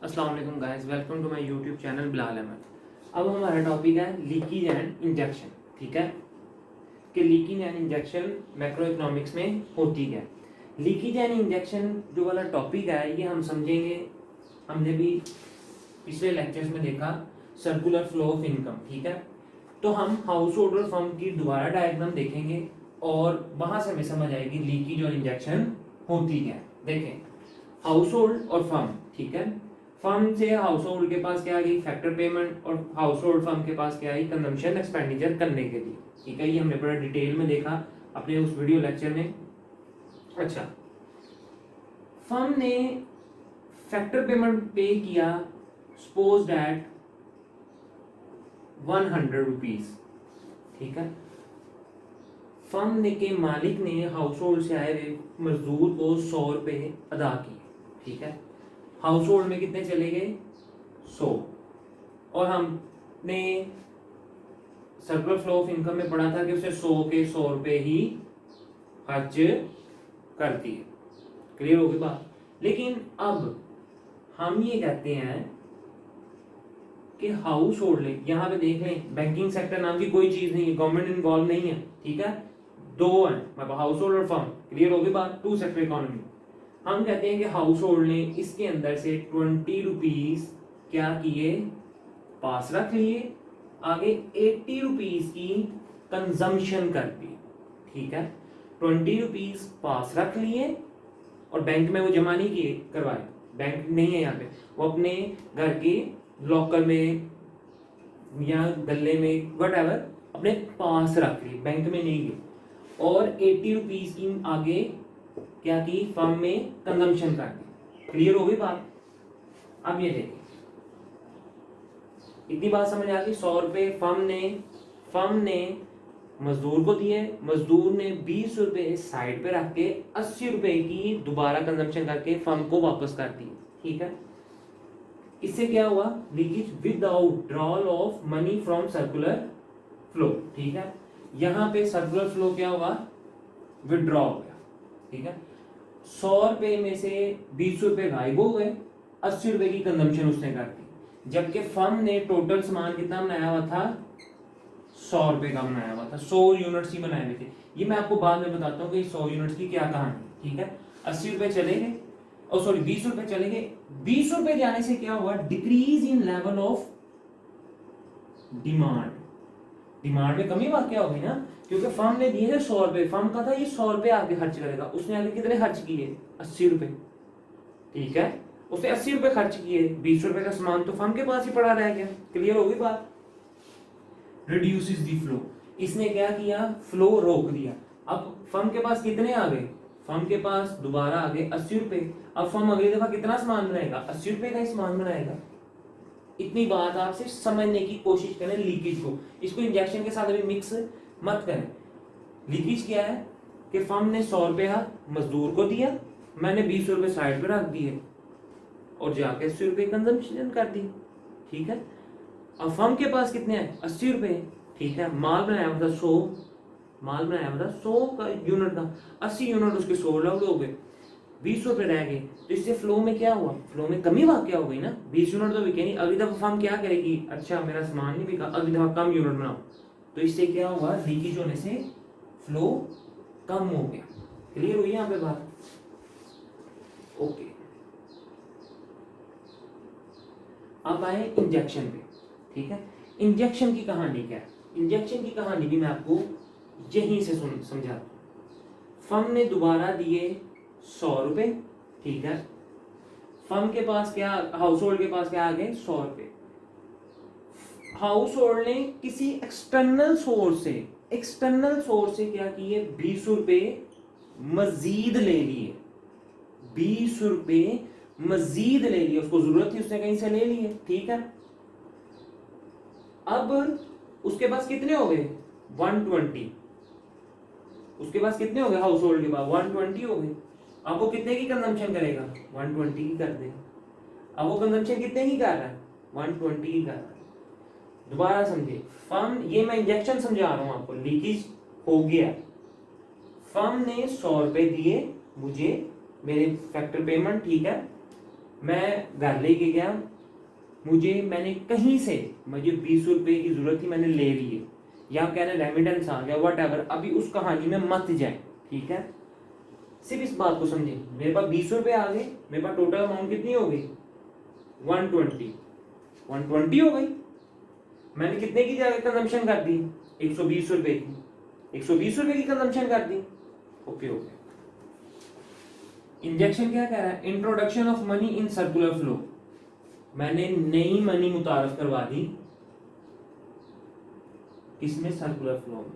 अस्सलाम वालेकुम guys, welcome to my YouTube channel Bilal Ahmad. अब हमारा टॉपिक है लीकेज एंड इंजेक्शन। ठीक है कि leakage and injection macro economics में होती है। लीकेज एंड इंजेक्शन जो वाला टॉपिक है ये हम समझेंगे, हमने भी पिछले लेक्चर्स में देखा सर्कुलर फ्लो ऑफ इनकम। ठीक है, तो हम हाउस होल्ड और फर्म की दोबारा डायग्राम देखेंगे और वहां से हमें समझ आएगी लीकेज और इंजेक्शन होती है। देखें, हाउस होल्ड और फर्म। ठीक है, फर्म से हाउस होल्ड के पास क्या आ गई, फैक्टर पेमेंट, और हाउस होल्ड फर्म के पास क्या आई, कंजम्पशन एक्सपेंडिचर करने के लिए। ठीक है, ये हमने बड़ा डिटेल में देखा अपने उस वीडियो लेक्चर में। अच्छा, फर्म ने फैक्टर पेमेंट पे किया सपोज दैट 100 रुपीज। ठीक है, फर्म ने के मालिक ने हाउस होल्ड से आए हुए मजदूर को 100 रुपए अदा किए। ठीक है, हाउस होल्ड में कितने चले गए, 100, और हमने सर्कुलर फ्लो ऑफ इनकम में पढ़ा था कि उसे 100 के 100 रुपए ही खर्च करती है। क्लियर होगी बात। लेकिन अब हम ये कहते हैं कि हाउस होल्ड, यहां पे देख लें बैंकिंग सेक्टर नाम की कोई चीज नहीं है, गवर्नमेंट इन्वॉल्व नहीं है। ठीक है, दो है मतलब हाउस होल्ड और फर्म। क्लियर होगी बात, टू सेक्टर इकोनॉमी। हम कहते हैं कि हाउस होल्ड ने इसके अंदर से 20 रुपीज क्या किए, पास रख लिए, आगे 80 रुपीज की कंजम्पशन कर दी। ठीक है, 20 रुपीज पास रख लिए और बैंक में वो जमा नहीं किए, करवाए, बैंक नहीं है यहाँ पे, वो अपने घर के लॉकर में या गले में वटएवर अपने पास रख लिए, बैंक में नहीं गए, और 80 रुपीज की आगे क्या की, फर्म में कंजम्पशन कर दी। क्लियर हो गई बात। अब ये देखिए, इतनी बात समझ आ गई। 100 रुपए फर्म ने मजदूर को दिए, मजदूर ने 20 रुपए साइड पे रख के 80 रुपए की दोबारा कंजम्पशन करके फर्म को वापस कर दी। ठीक है, इससे क्या हुआ, leakage without drawal of money from circular flow. ठीक है, यहां पे सर्कुलर फ्लो क्या हुआ, विड्रॉ हो गया। ठीक है, 100 रुपए में से 20 रुपए गायब हो गए, 80 रुपए की कंजम्पशन उसने कर दी, जबकि फर्म ने टोटल सामान कितना बनाया हुआ था, 100 रुपए का बनाया हुआ था, 100 यूनिट्स ही बनाए हुए थे। ये मैं आपको बाद में बताता हूँ कि 100 यूनिट्स की क्या कहानी। ठीक है, 80 रुपए चले गए, और सॉरी 20 रुपए चले गए। 20 रुपए जाने से क्या हुआ, decrease in level of demand. Demand में कमी वाकया होगी ना, क्योंकि फर्म ने दिए थे 100 रुपए, फर्म का था ये 100 रुपए आगे खर्च करेगा, उसने आगे कितने खर्च किए, 80 रुपए। ठीक है, उसने 80 रुपए खर्च किए, 20 रुपए का सामान तो फर्म के पास ही पड़ा रह गया। क्लियर होगी बात। रिड्यूसेस द फ्लो, इसने क्या किया, फ्लो रोक दिया। अब फर्म के पास कितने आ गए, फर्म के पास दोबारा आ गए 80 रुपए। अब फर्म अगली दफा कितना सामान बनाएगा, 80 रुपए का ही सामान बनाएगा। इतनी बात आप सिर्फ समझने की कोशिश करें लीकेज को, इसको इंजेक्शन के साथ अभी मिक्स मत करें। लीकेज क्या है कि फर्म ने 100 रुपया मजदूर को दिया, मैंने 20 रुपए साइड पे रख दिए और जाके 80 रुपए कंजम्पशन कर दी। ठीक है, अब फर्म के पास कितने हैं, 80 रुपए। ठीक है, माल बनाया हुआ था 100, माल बनाया हुआ था 100 का यूनिट का, 80 यूनिट उसके 100 लाउड हो गए, 20 रुपए रह गए। तो इससे फ्लो में क्या हुआ, फ्लो में कमी वाकया हो गई ना, 20 यूनिट तो बिके नहीं। अगली दफा फर्म क्या करेगी, अच्छा मेरा सामान नहीं बिका, अगली दफा कम यूनिट बनाओ। तो इससे क्या हुआ, लीकेज होने से फ्लो कम हो गया। क्लियर हुई यहाँ पे बात। ओके, अब आए इंजेक्शन पे। ठीक है, इंजेक्शन की कहानी क्या है, इंजेक्शन की कहानी भी मैं आपको यहीं से समझाता हूं। फर्म ने दोबारा दिए 100 रुपए। ठीक है, फर्म के पास क्या, हाउस होल्ड के पास क्या आ गए, 100 रुपए। हाउस होल्ड ने किसी एक्सटर्नल सोर्स से क्या किए, 20 रुपए मजीद ले लिए, 20 रुपए मजीद ले लिए, उसको जरूरत थी उसने कहीं से ले लिए। ठीक है, अब उसके पास कितने हो गए, 120। उसके पास कितने हो गए, हाउस होल्ड के पास 120 हो गए। अब वो कितने की कंजम्पशन करेगा, 120 की कर देगा। अब वो कंजम्पशन कितने की कर रहा है, 120 की कर रहा है। दोबारा समझे, फर्म, ये मैं इंजेक्शन समझा रहा हूं आपको, लीकेज हो गया। फर्म ने 100 रुपए दिए मुझे, मेरे फैक्टर पेमेंट। ठीक है, मैं घर लेके गया, मैंने कहीं से मुझे 20 रुपए की जरूरत थी, मैंने ले ली है, या कहने रेमिटेंस आ गया वट एवर, अभी उस कहानी में मत जाए, ठीक है। सिर्फ इस बात को समझे, मेरे पास 20 रुपए आ गए, मेरे पास टोटल अमाउंट कितनी हो गई 120 हो गई। मैंने कितने की जगह कंजम्पशन कर दी 120 रुपए की, 120 रुपए की कंजम्पशन कर दी। Okay okay. इंजेक्शन क्या कह रहा है, introduction of money in circular flow, मैंने नई मनी मुतारफ करवा दी किसमें, सर्कुलर फ्लो में।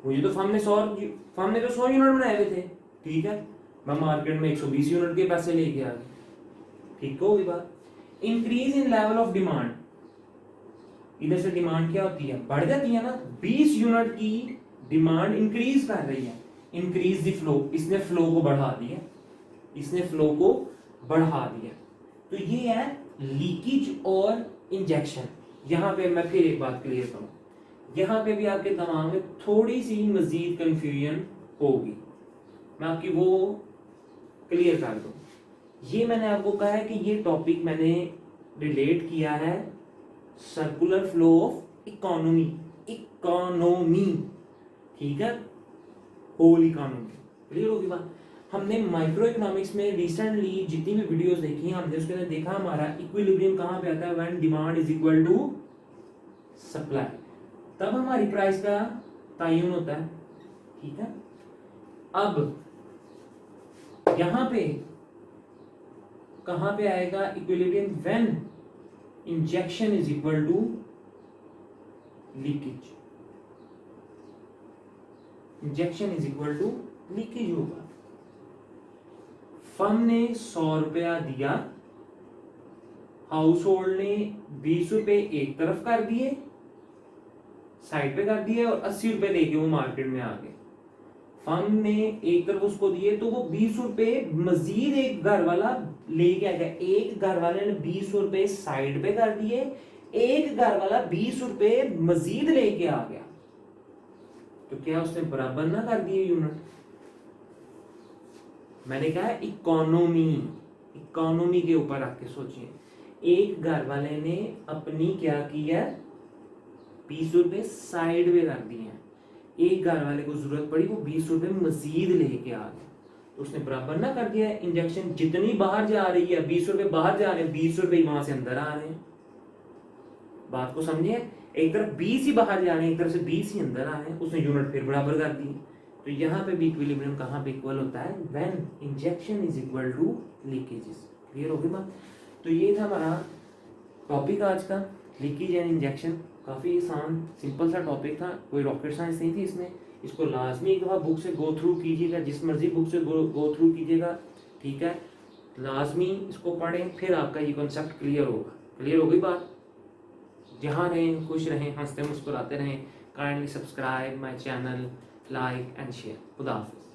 मुझे तो फर्म ने 100 यूनिट बनाए हुए थे, ठीक है, मैं मार्केट में 120 यूनिट के पैसे लेके आ गया, ठीक होगी बात। Increase in level of demand, इधर से डिमांड क्या होती है, बढ़ जाती है ना, 20 यूनिट की डिमांड इंक्रीज कर रही है, इंक्रीज द फ्लो, इसने फ्लो को बढ़ा दिया, इसने फ्लो को बढ़ा दिया। तो ये है लीकेज और इंजेक्शन। यहां पे मैं फिर एक बात क्लियर करूं, यहां पे भी आपके दिमाग में थोड़ी सी मजीद कंफ्यूजन होगी, मैं आपकी वो क्लियर कर दूं। ये मैंने आपको कहा है कि ये टॉपिक मैंने रिलेट किया है सर्कुलर फ्लो ऑफ इकोनॉमी, ठीक है, होल इकोनॉमी, क्लियर होगी बात। हमने माइक्रो इकोनॉमिक्स में रिसेंटली जितनी भी वीडियोस देखी हैं, हमने उसके अंदर देखा हमारा इक्विलिब्रियम कहां पे आता है, when demand is equal to supply, तब हमारी प्राइस का तयन होता है, ठीक है। अब यहां पे कहां पे आएगा equilibrium, when injection is equal to leakage, injection is equal to leakage होगा। फर्म ने 100 रुपया दिया, हाउस होल्ड ने 20 रुपए एक तरफ कर दिए, साइड पे कर दिए, और 80 रुपए लेके वो मार्केट में आ गए। फर्म ने एक तरफ उसको दिए, तो वो 20 रुपए मजीद एक घर वाला लेके आ गया, एक घर वाले ने 20 रुपए साइड पे कर दिए, एक घर वाला 20 रुपए मजीद लेके आ गया, तो क्या उसने बराबर ना कर दिए यूनिट। मैंने कहा इकोनॉमी के ऊपर आके सोचिए, एक घर वाले ने अपनी क्या किया, 20 रुपए साइड में कर दिए हैं, एक घर वाले को जरूरत पड़ी, वो 20 रुपए मजीद लेके आ गया, तो उसने बराबर ना कर दिया। इंजेक्शन जितनी बाहर जा रही है, 20 रुपए बाहर जा रहे हैं, 20 रुपए वहां से अंदर आ रहे हैं, बात को समझिए, एक तरफ 20 ही बाहर जा रहे हैं, एक तरफ से 20 ही अंदर आ रहे हैं, उसने यूनिट फिर बराबर कर दी। तो यहाँ पे भी इक्विलिब्रियम कहाँ पे इक्वल होता है, when injection is equal to leakages, clear होगी बात। तो ये था हमारा टॉपिक आज का, लीकेज एंड इंजेक्शन, काफ़ी आसान सिंपल सा टॉपिक था, कोई रॉकेट साइंस नहीं थी इसमें। इसको लाजमी एक दफ़ा बुक से गो थ्रू कीजिएगा, जिस मर्जी बुक से गो थ्रू कीजिएगा, ठीक है, लाजमी इसको पढ़ें, फिर आपका ये कॉन्सेप्ट क्लियर होगा, क्लियर होगी बात। जहाँ रहें खुश रहें, हंसते मुस्कुराते रहें, kindly subscribe my channel, like and share. Khuda Hafiz.